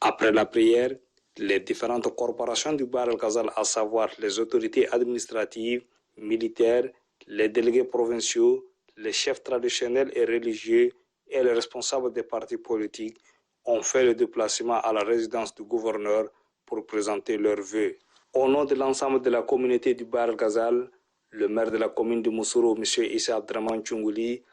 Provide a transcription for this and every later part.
Après la prière, les différentes corporations du Bahr el-Ghazal, à savoir les autorités administratives, militaires, les délégués provinciaux, les chefs traditionnels et religieux et les responsables des partis politiques, ont fait le déplacement à la résidence du gouverneur pour présenter leurs vœux. Au nom de l'ensemble de la communauté du Bahr el-Ghazal, le maire de la commune de Moussoro, M. Issa Abdraman Tchoungouli,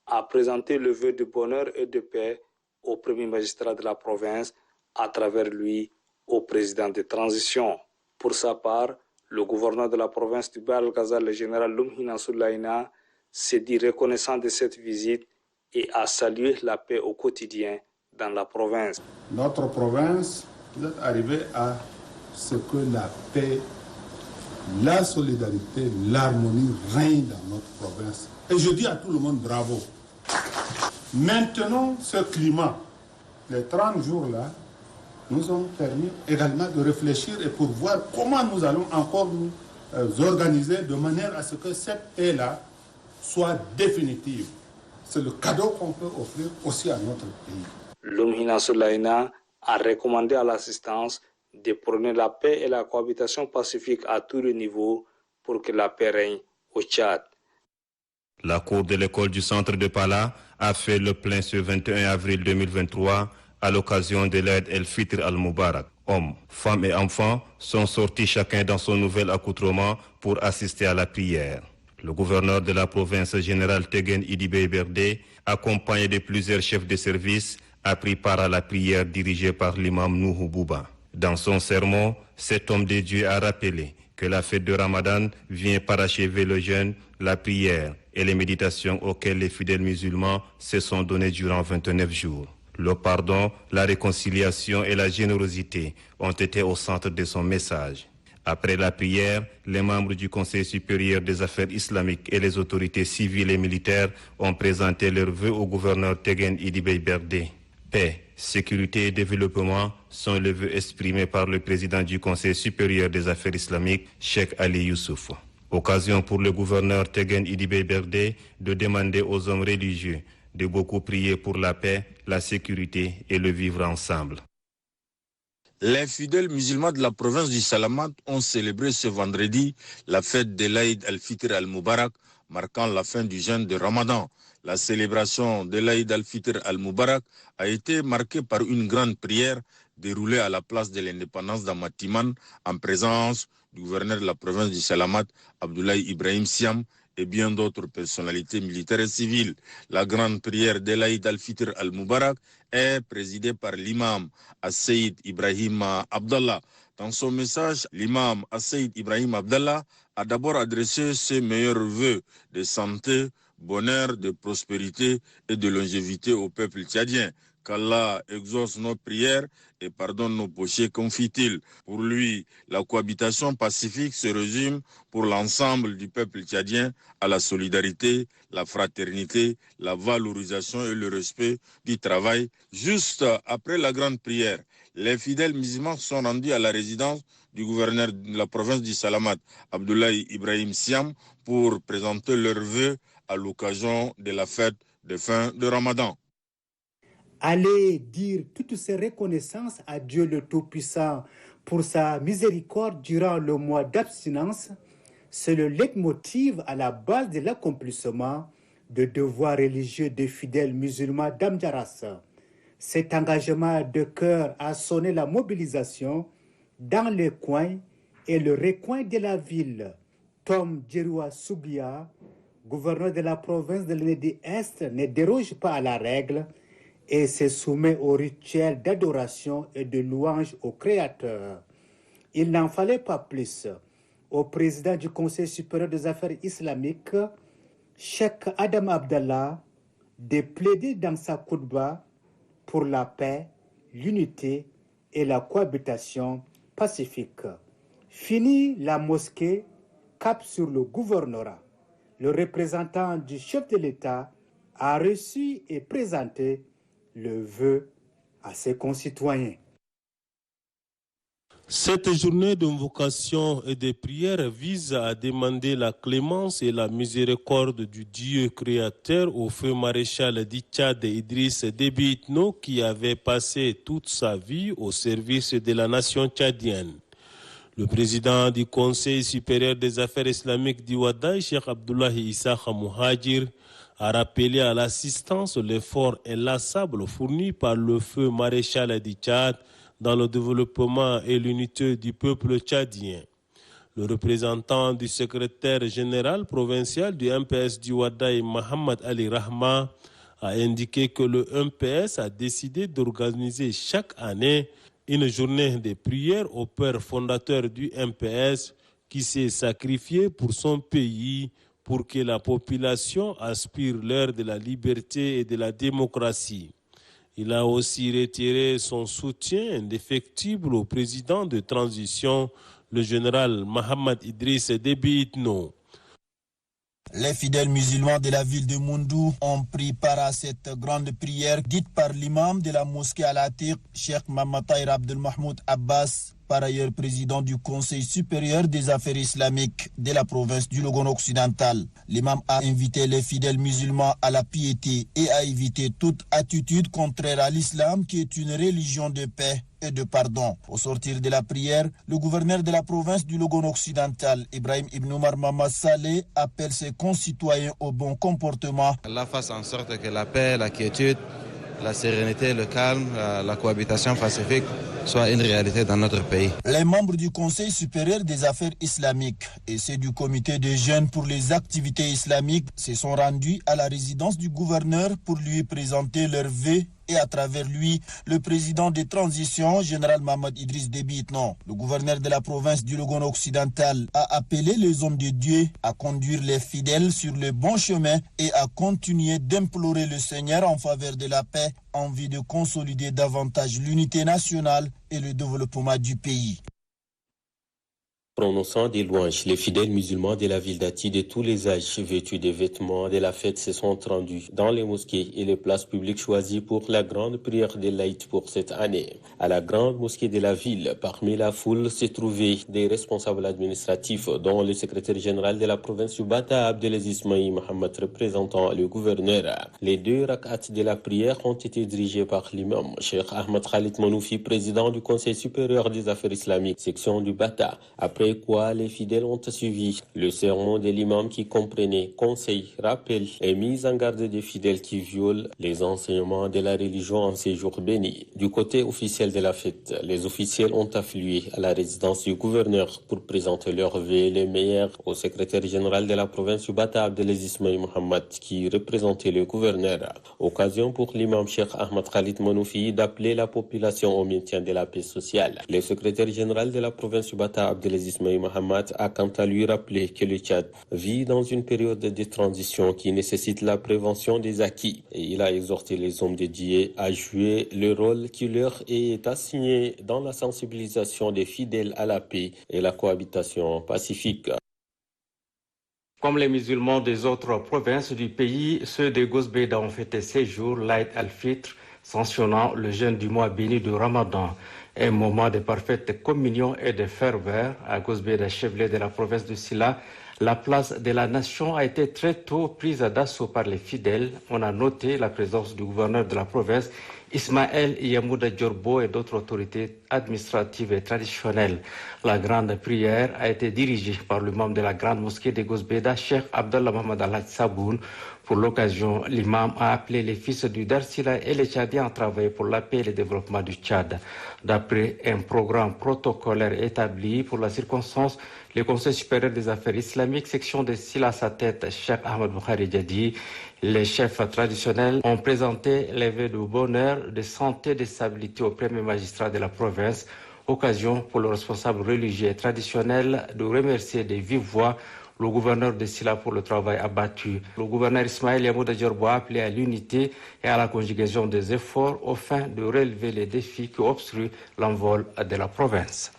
a présenté le vœu de bonheur et de paix au premier magistrat de la province, à travers lui au président de transition. Pour sa part, le gouverneur de la province du Bahr el-Ghazal, le général Lumhina Soulaïna, s'est dit reconnaissant de cette visite et a salué la paix au quotidien dans la province. Notre province doit arriver à ce que la paix, la solidarité, l'harmonie règnent dans notre province. Et je dis à tout le monde bravo. Maintenant, ce climat, les 30 jours là, nous ont permis également de réfléchir et pour voir comment nous allons encore nous organiser de manière à ce que cette paix-là soit définitive. C'est le cadeau qu'on peut offrir aussi à notre pays. Lumhina Soulaïna a recommandé à l'assistance de prôner la paix et la cohabitation pacifique à tous les niveaux pour que la paix règne au Tchad. La cour de l'école du centre de Pala a fait le plein ce 21 avril 2023 à l'occasion de l'Aïd el-Fitr al-Mubarak. Hommes, femmes et enfants sont sortis chacun dans son nouvel accoutrement pour assister à la prière. Le gouverneur de la province générale Tegen Idibé Berdé, accompagné de plusieurs chefs de service, a pris part à la prière dirigée par l'imam Nuhu Bouba. Dans son sermon, cet homme de Dieu a rappelé que la fête de Ramadan vient parachever le jeûne, la prière et les méditations auxquelles les fidèles musulmans se sont donnés durant 29 jours. Le pardon, la réconciliation et la générosité ont été au centre de son message. Après la prière, les membres du Conseil supérieur des affaires islamiques et les autorités civiles et militaires ont présenté leurs vœux au gouverneur Tegen Idibé Berdé. Paix, sécurité et développement sont les vœux exprimés par le président du Conseil supérieur des affaires islamiques, Cheikh Ali Youssouf. Occasion pour le gouverneur Tegen Idibé Berdé de demander aux hommes religieux de beaucoup prier pour la paix, la sécurité et le vivre ensemble. Les fidèles musulmans de la province du Salamat ont célébré ce vendredi la fête de l'Aïd al-Fitr al-Mubarak, marquant la fin du jeûne de Ramadan. La célébration de l'Aïd al-Fitr al-Mubarak a été marquée par une grande prière déroulée à la place de l'indépendance d'Amatiman en présence du gouverneur de la province du Salamat, Abdoulaye Ibrahim Siam, et bien d'autres personnalités militaires et civiles. La grande prière de l'Aïd al-Fitr al-Mubarak est présidée par l'imam Asseïd Ibrahim Abdallah. Dans son message, l'imam Asseïd Ibrahim Abdallah a d'abord adressé ses meilleurs vœux de santé, bonheur, de prospérité et de longévité au peuple tchadien. Qu'Allah exauce nos prières et pardonne nos péchés, confie-t-il. Pour lui, la cohabitation pacifique se résume pour l'ensemble du peuple tchadien à la solidarité, la fraternité, la valorisation et le respect du travail. Juste après la grande prière, les fidèles musulmans sont rendus à la résidence du gouverneur de la province du Salamat, Abdoulaye Ibrahim Siam, pour présenter leurs vœux à l'occasion de la fête de fin de Ramadan. Allez dire toutes ces reconnaissances à Dieu le Tout-Puissant pour sa miséricorde durant le mois d'abstinence, c'est le leitmotiv à la base de l'accomplissement de devoirs religieux des fidèles musulmans d'Amdjaras. Cet engagement de cœur a sonné la mobilisation dans les coins et le recoin de la ville. Tom Djeroua Sougia, gouverneur de la province de l'Est, ne déroge pas à la règle et se soumet au rituel d'adoration et de louange au Créateur. Il n'en fallait pas plus au président du Conseil supérieur des affaires islamiques, Cheikh Adam Abdallah, de plaider dans sa khutba pour la paix, l'unité et la cohabitation pacifique. Fini la mosquée, cap sur le gouvernorat. Le représentant du chef de l'État a reçu et présenté le vœu à ses concitoyens. Cette journée d'invocation et de prière vise à demander la clémence et la miséricorde du Dieu créateur au feu maréchal du Tchad Idriss Déby Itno qui avait passé toute sa vie au service de la nation tchadienne. Le président du Conseil supérieur des affaires islamiques d'Iwadaï, Cheikh Abdoulaye Issa Mouhadjir, a rappelé à l'assistance l'effort inlassable fourni par le feu maréchal du Tchad dans le développement et l'unité du peuple tchadien. Le représentant du secrétaire général provincial du MPS d'Iwadaï, Mohamed Ali Rahma, a indiqué que le MPS a décidé d'organiser chaque année une journée de prière au père fondateur du MPS qui s'est sacrifié pour son pays pour que la population aspire l'heure de la liberté et de la démocratie. Il a aussi retiré son soutien indéfectible au président de transition, le général Mohamed Idriss Déby Itno. Les fidèles musulmans de la ville de Moundou ont pris part à cette grande prière dite par l'imam de la mosquée Al-Atiq, Cheikh Mohamed Tahir Abdel Mahmoud Abbas, par ailleurs président du Conseil supérieur des affaires islamiques de la province du Logone occidental. L'imam a invité les fidèles musulmans à la piété et à éviter toute attitude contraire à l'islam qui est une religion de paix et de pardon. Au sortir de la prière, le gouverneur de la province du Logone occidental, Ibrahim Ibn Omar Mama Saleh, appelle ses concitoyens au bon comportement. Allah fasse en sorte que la paix, la quiétude, la sérénité, le calme, la cohabitation pacifique soit une réalité dans notre pays. Les membres du Conseil supérieur des affaires islamiques et ceux du comité des jeunes pour les activités islamiques se sont rendus à la résidence du gouverneur pour lui présenter leurs vœux et à travers lui, le président de transition, général Mohamed Idriss Déby Itno. Le gouverneur de la province du Logone occidental a appelé les hommes de Dieu à conduire les fidèles sur le bon chemin et à continuer d'implorer le Seigneur en faveur de la paix en vue de consolider davantage l'unité nationale et le développement du pays. Prononçant des louanges, les fidèles musulmans de la ville d'Ati de tous les âges vêtus des vêtements de la fête se sont rendus dans les mosquées et les places publiques choisies pour la grande prière de l'Aïd pour cette année. À la grande mosquée de la ville, parmi la foule se trouvaient des responsables administratifs, dont le secrétaire général de la province du Bata, Abdelaziz Mahi Mohamed, représentant le gouverneur. Les deux rak'ats de la prière ont été dirigés par l'imam, Cheikh Ahmed Khalid Manoufi, président du Conseil supérieur des affaires islamiques, section du Bata. Après quoi les fidèles ont suivi le sermon de l'imam qui comprenait conseil, rappel et mise en garde des fidèles qui violent les enseignements de la religion en ces jours bénis. Du côté officiel de la fête, les officiels ont afflué à la résidence du gouverneur pour présenter leurs vœux les meilleurs au secrétaire général de la province du Bata, Abdelaziz Mahi Mohamed, qui représentait le gouverneur. Occasion pour l'imam Cheikh Ahmed Khalid Manoufi d'appeler la population au maintien de la paix sociale. Le secrétaire général de la province du Bata, Abdelaziz Mahi Mohamed, a quant à lui rappelé que le Tchad vit dans une période de transition qui nécessite la prévention des acquis. Et il a exhorté les hommes de Dieu à jouer le rôle qui leur est assigné dans la sensibilisation des fidèles à la paix et la cohabitation pacifique. Comme les musulmans des autres provinces du pays, ceux de Gozbeda ont fêté ces jours l'Aïd al-Fitr, sanctionnant le jeûne du mois béni de Ramadan. Un moment de parfaite communion et de ferveur à Gozbeda, chef-lieu de la province de Silla. La place de la nation a été très tôt prise d'assaut par les fidèles. On a noté la présence du gouverneur de la province, Ismaël Yamouda Djorbo, et d'autres autorités administratives et traditionnelles. La grande prière a été dirigée par le membre de la grande mosquée de Gozbeda, Cheikh Abdallah Mohamed Al-Haj Saboun. Pour l'occasion, l'imam a appelé les fils du Darsila et les Tchadiens à travailler pour la paix et le développement du Tchad. D'après un programme protocolaire établi pour la circonstance, le Conseil supérieur des affaires islamiques, section de Silla à sa tête, Cheikh Ahmed Bukhari Djadi, les chefs traditionnels ont présenté les vœux de bonheur, de santé et de stabilité au premier magistrat de la province. Occasion pour le responsable religieux et traditionnel de remercier de vive voix le gouverneur de Silla pour le travail abattu. Le gouverneur Ismaël Yamouda Djorbo a appelé à l'unité et à la conjugaison des efforts au fin de relever les défis qui obstruent l'envol de la province.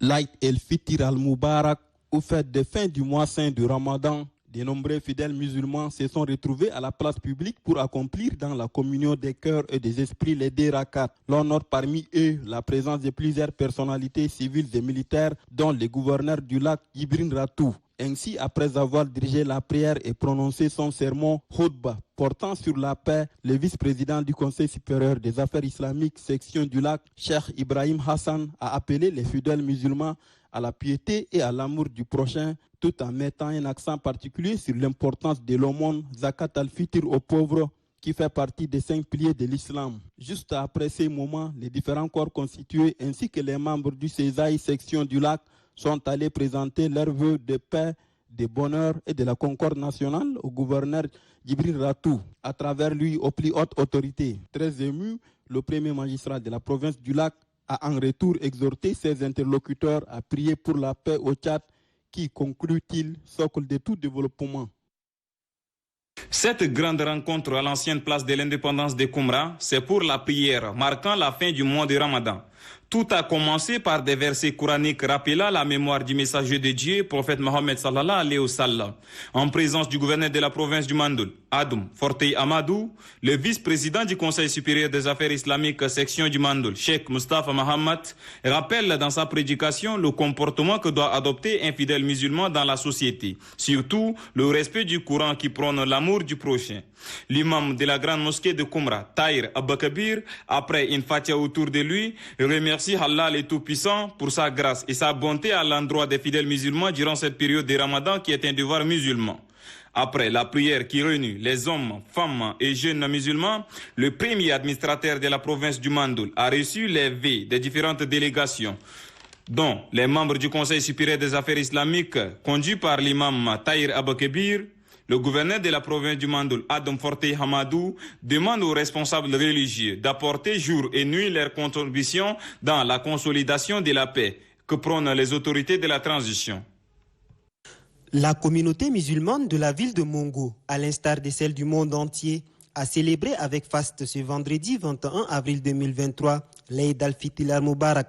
L'Aïd el-Fitr al-Moubarak, au fait de fin du mois saint du Ramadan, De nombreux fidèles musulmans se sont retrouvés à la place publique pour accomplir dans la communion des cœurs et des esprits les 2 rakats. L'on note parmi eux la présence de plusieurs personnalités civiles et militaires, dont le gouverneur du lac Ibrin Ratou. Ainsi, après avoir dirigé la prière et prononcé son sermon Khutbah portant sur la paix, le vice-président du Conseil supérieur des affaires islamiques section du lac, Cheikh Ibrahim Hassan, a appelé les fidèles musulmans à la piété et à l'amour du prochain, tout en mettant un accent particulier sur l'importance de l'aumône Zakat al-Fitr aux pauvres, qui fait partie des 5 piliers de l'islam. Juste après ces moments, les différents corps constitués ainsi que les membres du CESAI section du lac sont allés présenter leurs vœux de paix, de bonheur et de la concorde nationale au gouverneur Djibril Ratou, à travers lui aux plus hautes autorités. Très ému, le premier magistrat de la province du lac a en retour exhorté ses interlocuteurs à prier pour la paix au Tchad, qui, conclut-il, socle de tout développement. Cette grande rencontre à l'ancienne place de l'indépendance de Koumra, c'est pour la prière, marquant la fin du mois de Ramadan. Tout a commencé par des versets coraniques rappelant la mémoire du messager de Dieu, prophète Mohammed sallallahu alayhi wa sallam, en présence du gouverneur de la province du Mandoul, Adoum Fortey Amadou, le vice-président du Conseil supérieur des affaires islamiques section du Mandoul, Cheikh Mustafa Mahamat, rappelle dans sa prédication le comportement que doit adopter un fidèle musulman dans la société, surtout le respect du Coran qui prône l'amour du prochain. L'imam de la grande mosquée de Koumra, Tahir Abakabir, après une fatia autour de lui, remercie Allah le Tout-Puissant pour sa grâce et sa bonté à l'endroit des fidèles musulmans durant cette période de Ramadan qui est un devoir musulman. Après la prière qui réunit les hommes, femmes et jeunes musulmans, le premier administrateur de la province du Mandoul a reçu les vœux des différentes délégations, dont les membres du Conseil supérieur des affaires islamiques, conduits par l'imam Tahir Abakabir. Le gouverneur de la province du Mandoul, Adoum Fortey Hamadou, demande aux responsables religieux d'apporter jour et nuit leur contribution dans la consolidation de la paix que prônent les autorités de la transition. La communauté musulmane de la ville de Mongo, à l'instar de celle du monde entier, a célébré avec faste ce vendredi 21 avril 2023 l'Eid al-Fitr al-Mubarak.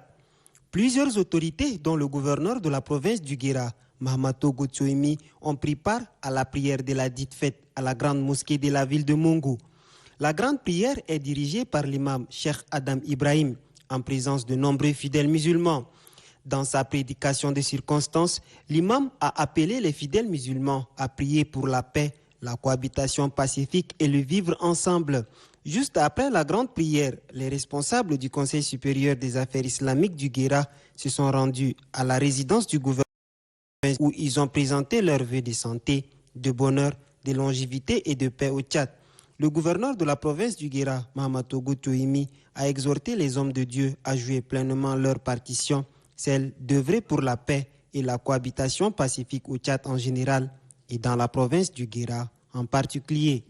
Plusieurs autorités, dont le gouverneur de la province du Guéra, Mahamato Gotsoimi, ont pris part à la prière de la dite fête à la grande mosquée de la ville de Mongo. La grande prière est dirigée par l'imam Cheikh Adam Ibrahim, en présence de nombreux fidèles musulmans. Dans sa prédication de circonstances, l'imam a appelé les fidèles musulmans à prier pour la paix, la cohabitation pacifique et le vivre ensemble. Juste après la grande prière, les responsables du Conseil supérieur des affaires islamiques du Guéra se sont rendus à la résidence du gouvernement où ils ont présenté leurs vœux de santé, de bonheur, de longévité et de paix au Tchad. Le gouverneur de la province du Guéra, Mahamato Goutoimi, a exhorté les hommes de Dieu à jouer pleinement leur partition, celle d'œuvrer pour la paix et la cohabitation pacifique au Tchad en général et dans la province du Guéra en particulier.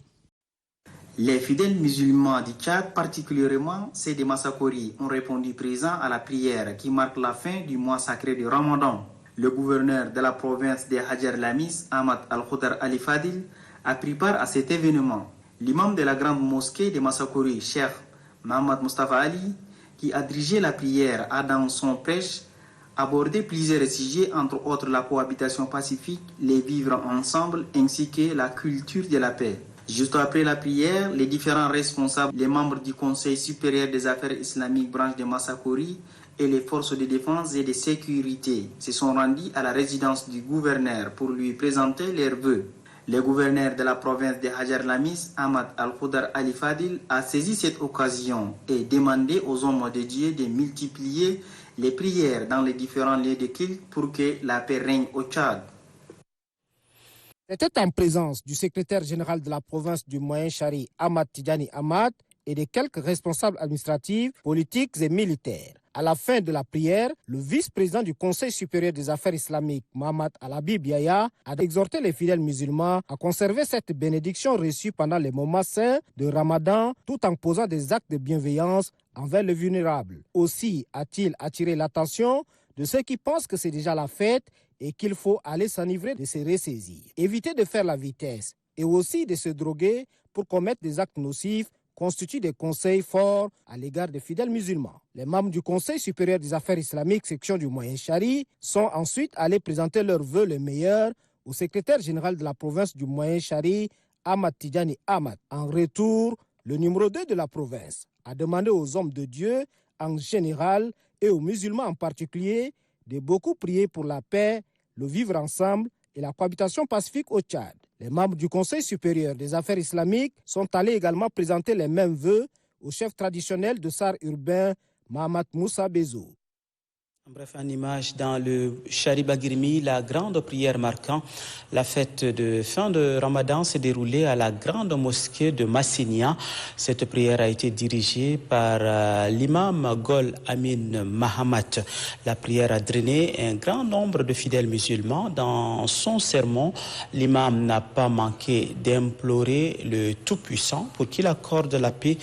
Les fidèles musulmans du Tchad, particulièrement ceux de Massakori, ont répondu présents à la prière qui marque la fin du mois sacré du Ramadan. Le gouverneur de la province de Hadjar Lamis, Ahmad Al-Khoudar Ali Fadil, a pris part à cet événement. L'imam de la grande mosquée de Massakori, Cheikh Mohamed Mustafa Ali, qui a dirigé la prière, a dans son prêche abordé plusieurs sujets, entre autres la cohabitation pacifique, les vivre ensemble ainsi que la culture de la paix. Juste après la prière, les différents responsables, les membres du Conseil supérieur des affaires islamiques branche de Massakori et les forces de défense et de sécurité se sont rendus à la résidence du gouverneur pour lui présenter leurs vœux. Le gouverneur de la province de Hadjar Lamis, Ahmad Al-Khoudar Ali Fadil, a saisi cette occasion et demandé aux hommes de Dieu de multiplier les prières dans les différents lieux de culte pour que la paix règne au Tchad. C'était en présence du secrétaire général de la province du Moyen-Chari, Ahmad Tidjani Ahmad, et de quelques responsables administratifs, politiques et militaires. À la fin de la prière, le vice-président du Conseil supérieur des affaires islamiques, Mohamed Al-Habib Yahya, a exhorté les fidèles musulmans à conserver cette bénédiction reçue pendant les moments saints de Ramadan, tout en posant des actes de bienveillance envers les vulnérables. Aussi a-t-il attiré l'attention de ceux qui pensent que c'est déjà la fête et qu'il faut aller s'enivrer de se ressaisir. Éviter de faire la vitesse et aussi de se droguer pour commettre des actes nocifs constitue des conseils forts à l'égard des fidèles musulmans. Les membres du Conseil supérieur des affaires islamiques section du Moyen-Chari sont ensuite allés présenter leurs vœux les meilleurs au secrétaire général de la province du Moyen-Chari, Ahmad Tidjani Ahmad. En retour, le numéro 2 de la province a demandé aux hommes de Dieu en général et aux musulmans en particulier de beaucoup prier pour la paix, le vivre ensemble et la cohabitation pacifique au Tchad. Les membres du Conseil supérieur des affaires islamiques sont allés également présenter les mêmes vœux au chef traditionnel de Sar urbain, Mahamat Moussa Bezou. Bref, en image dans le Chari Bagirmi, la grande prière marquant la fête de fin de Ramadan s'est déroulée à la grande mosquée de Massinia. Cette prière a été dirigée par l'imam Gol Amin Mahamat. La prière a drainé un grand nombre de fidèles musulmans. Dans son sermon, l'imam n'a pas manqué d'implorer le Tout-Puissant pour qu'il accorde la paix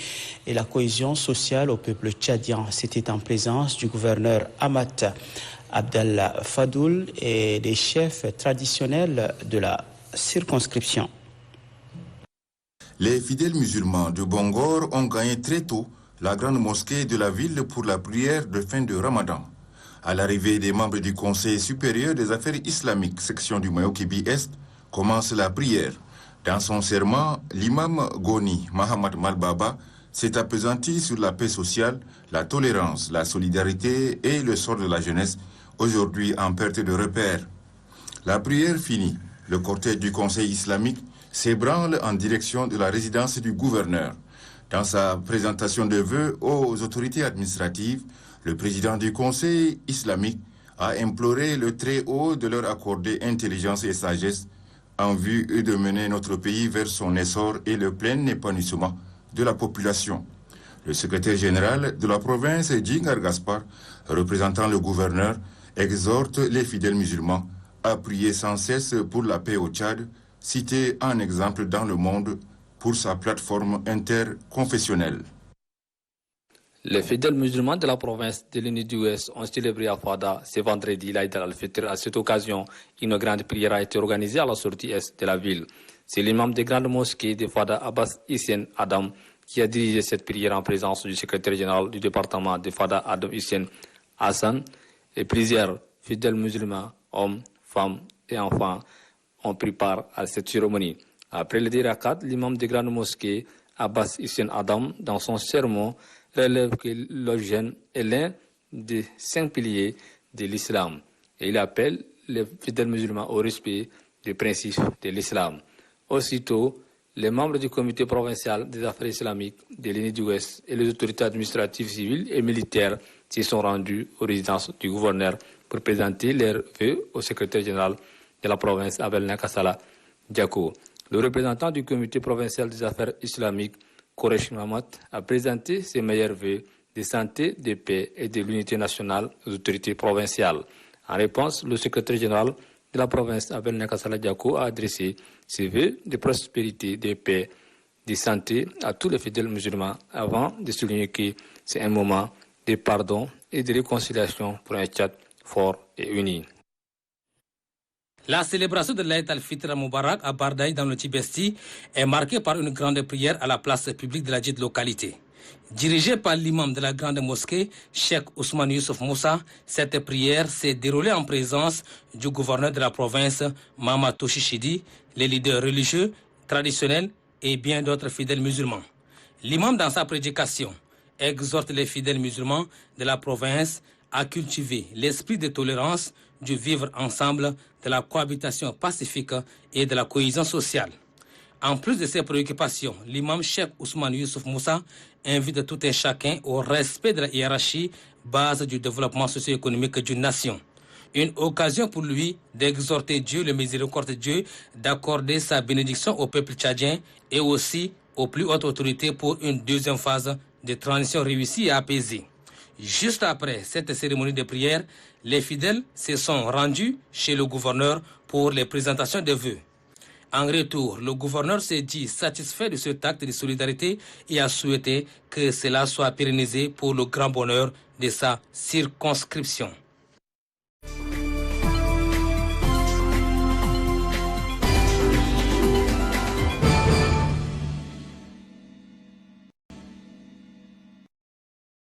et la cohésion sociale au peuple tchadien. C'était en présence du gouverneur Amat Abdallah Fadoul et des chefs traditionnels de la circonscription. Les fidèles musulmans de Bongor ont gagné très tôt la grande mosquée de la ville pour la prière de fin de Ramadan. À l'arrivée des membres du Conseil supérieur des affaires islamiques, section du Mayo-Kébi-Est, commence la prière. Dans son serment, l'imam Goni Mahamad Malbaba s'est appesanti sur la paix sociale, la tolérance, la solidarité et le sort de la jeunesse, aujourd'hui en perte de repère. La prière finie, le cortège du Conseil islamique s'ébranle en direction de la résidence du gouverneur. Dans sa présentation de vœux aux autorités administratives, le président du Conseil islamique a imploré le Très-Haut de leur accorder intelligence et sagesse en vue de mener notre pays vers son essor et le plein épanouissement de la population. Le secrétaire général de la province, Djingar Gaspar, représentant le gouverneur, exhorte les fidèles musulmans à prier sans cesse pour la paix au Tchad, cité en exemple dans le monde pour sa plateforme interconfessionnelle. Les fidèles musulmans de la province de l'Uni du Ouest ont célébré à Fada ce vendredi l'Aïd al-Fitr. À cette occasion, une grande prière a été organisée à la sortie est de la ville. C'est l'imam des grandes mosquées de Fada, Abbas Hissène Adam, qui a dirigé cette prière en présence du secrétaire général du département de Fada, Adam Hissène Hassan, et plusieurs fidèles musulmans, hommes, femmes et enfants, ont pris part à cette cérémonie. Après le dirakat, l'imam des grandes mosquées, Abbas Hissène Adam, dans son sermon, relève que le jeûne est l'un des 5 piliers de l'islam et il appelle les fidèles musulmans au respect des principes de l'islam. Aussitôt, les membres du comité provincial des affaires islamiques de l'Uni du Ouest et les autorités administratives civiles et militaires s'y sont rendus aux résidences du gouverneur pour présenter leurs vœux au secrétaire général de la province, Abel Nakassala Diako. Le représentant du comité provincial des affaires islamiques, Koresh Mahamat, a présenté ses meilleurs vœux de santé, de paix et de l'unité nationale aux autorités provinciales. En réponse, le secrétaire général de la province, Abel Nakassala Diako, a adressé ses vœux de prospérité, de paix, de santé à tous les fidèles musulmans avant de souligner que c'est un moment de pardon et de réconciliation pour un Tchad fort et uni. La célébration de l'Aïd al-Fitr al-Mubarak à Bardaï dans le Tibesti est marquée par une grande prière à la place publique de la dite localité. Dirigée par l'imam de la grande mosquée, Cheikh Ousmane Youssouf Moussa, cette prière s'est déroulée en présence du gouverneur de la province, Mama Toshichidi, les leaders religieux, traditionnels et bien d'autres fidèles musulmans. L'imam, dans sa prédication, exhorte les fidèles musulmans de la province à cultiver l'esprit de tolérance, du vivre ensemble, de la cohabitation pacifique et de la cohésion sociale. En plus de ces préoccupations, l'imam Cheikh Ousmane Youssouf Moussa invite tout un chacun au respect de la hiérarchie, base du développement socio-économique d'une nation. Une occasion pour lui d'exhorter Dieu, le miséricordieux Dieu, d'accorder sa bénédiction au peuple tchadien et aussi aux plus hautes autorités pour une deuxième phase de transition réussie et apaisée. Juste après cette cérémonie de prière, les fidèles se sont rendus chez le gouverneur pour les présentations de vœux. En retour, le gouverneur s'est dit satisfait de cet acte de solidarité et a souhaité que cela soit pérennisé pour le grand bonheur de sa circonscription.